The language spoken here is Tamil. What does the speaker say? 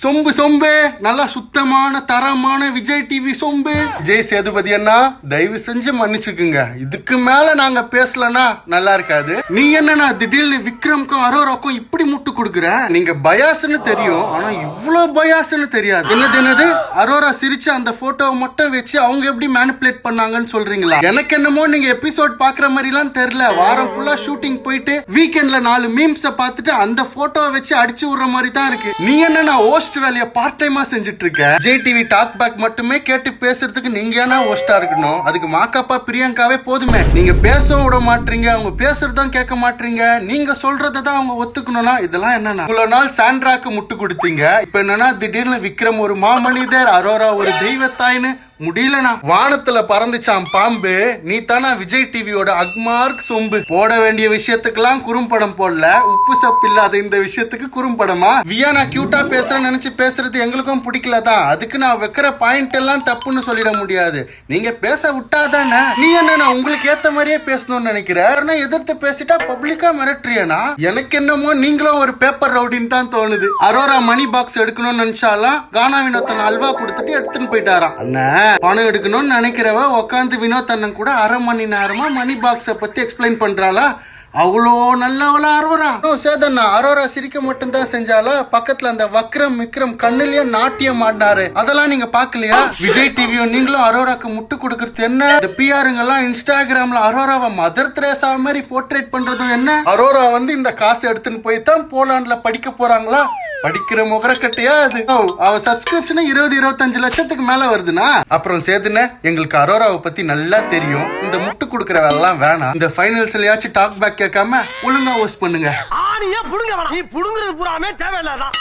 சொம்பு சொம்பு நல்லா சுத்தமான தரமான விஜய் டிவி சொம்பு. விஜய் சேதுபதி அண்ணா தயவு செஞ்சு மன்னிச்சுக்குங்க, இதுக்கு மேல நாங்க பேசலனா நல்லா இருக்காது. நீ என்னன்னா திடீர்னு விக்ரம்க்கும் அரோராக்கும் இப்படி முட்டு கொடுக்குற? நீங்க பயாஸ்ன்னு தெரியும், ஆனா இவ்வளவு பயாஸ்ன்னு தெரியாது. என்னது அரோரா சிரிச்சு அந்த போட்டோவை மட்டும் வச்சு அவங்க எப்படி மேனிபுலேட் பண்ணாங்கன்னு சொல்றீங்களா? எனக்கு என்னமோ நீங்க எபிசோட் பாக்குற மாதிரி எல்லாம் தெரியல. வாரம் ஃபுல்லா ஷூட்டிங் போயிட்டு வீக்கெண்ட்ல 4 மீம்ஸ பார்த்துட்டு அந்த போட்டோவை வச்சு அடிச்சு விடுற மாதிரி தான் இருக்கு. நீ என்ன ஹோஸ்ட் வேலைய பார்ட் டைமா செஞ்சுட்டு இருக்க? விஜய் டிவி டாக் பேக் மட்டுமே கேட்டு பேசுறதுக்கு நீங்க ஏன்னா ஹோஸ்டா இருக்கணும்? அதுக்கு மாக்காப்பா பிரியங்காவே போதுமே. நீங்க பேசவும் விட மாட்டீங்க, அவங்க பேசுறதும் கேட்க மாட்டீங்க, நீங்க சொல்றதான் அவங்க ஒத்துக்கணும்னா இதெல்லாம் என்னன்னா? இவ்வளவு நாள் சாண்ட்ராக்கு முட்டு கொடுத்தீங்க, இப்ப என்னன்னா திடீர்னு விக்ரம் ஒரு மாமனிதர், அரோரா ஒரு தெய்வத்தாயின்னு முடியலனா? வானத்துல பறந்துச்சாம் பாம்பு, நீ தானா விஜய் டிவியோட அக்மார்க் சொம்பு. போட வேண்டிய விஷயத்துக்கெல்லாம் குறும்படம் போடல, உப்பு சப்பு இல்லாத இந்த விஷயத்துக்கு குறும்படமா? வியானா கியூட்டா பேசுறேன்னு நினைச்சு பேசுறது எங்களுக்கும் பிடிக்கலதான், அதுக்கு நான் வைக்கிற பாயிண்ட் எல்லாம் தப்புன்னு சொல்லிட முடியாது. நீங்க பேச விட்டாதானே? நீ என்ன உங்களுக்கு ஏத்த மாதிரியே பேசணும்னு நினைக்கிற? எதிர்த்து பேசிட்டா பப்ளிக்கா மிரட்டுறியனா? எனக்கு என்னமோ நீங்களும் ஒரு பேப்பர் ரவுடின்னு தான் தோணுது. அரோரா மணி பாக்ஸ் எடுக்கணும்னு நினைச்சாலாம் கானா வினோத்தன் அல்வா கொடுத்துட்டு எடுத்துன்னு போயிட்டாராம். அண்ணா பணம் எடுக்கணும்னு நினைக்கிறவ உட்காந்து வினோத் அண்ணன் கூட 1/2 மணி நேரமா மணி பாக்ஸ பத்தி எக்ஸ்பிளைன் பண்றாளா? அவ்வளோ நல்லவளா அரோரா? சேதண்ணா அரோரா சிரிக்க மட்டும் தான் செஞ்சாலா? பக்கத்துல அந்த விக்ரம் கண்ணுலயே நாட்டியம் ஆடினாரு, அதெல்லாம் நீங்க பாக்கலையா? விஜய் டிவியும் நீங்களும் அரோராக்கு முட்டு கொடுக்கறது என்ன? இந்த பிஆருங்க எல்லாம் இன்ஸ்டாகிராம்ல அரோராவை மதர் தெரேசா மாதிரி போர்ட்ரேட் பண்றதும் என்ன? அரோரா வந்து இந்த காசு எடுத்துன்னு போய் தான் போலாண்ட்ல படிக்க போறாங்களா? படிக்கிற முகரக்கட்டையா அது? அவ சப்ஸ்கிரிப்ஷன் 20-25 லட்சத்துக்கு மேல வருதுன்னா அப்புறம் சேதுன எங்களுக்கு அரோராவை பத்தி நல்லா தெரியும், இந்த முட்டு கொடுக்கற வேலைலாம் வேணாம். இந்த ஃபைனல்ஸ்லயாச்சும் டாக் பேக் கேட்காம ஒழுங்கா ஹோஸ்ட் பண்ணுங்க. நீ புடுங்குறது பூராமே தேவையில்லாதான்.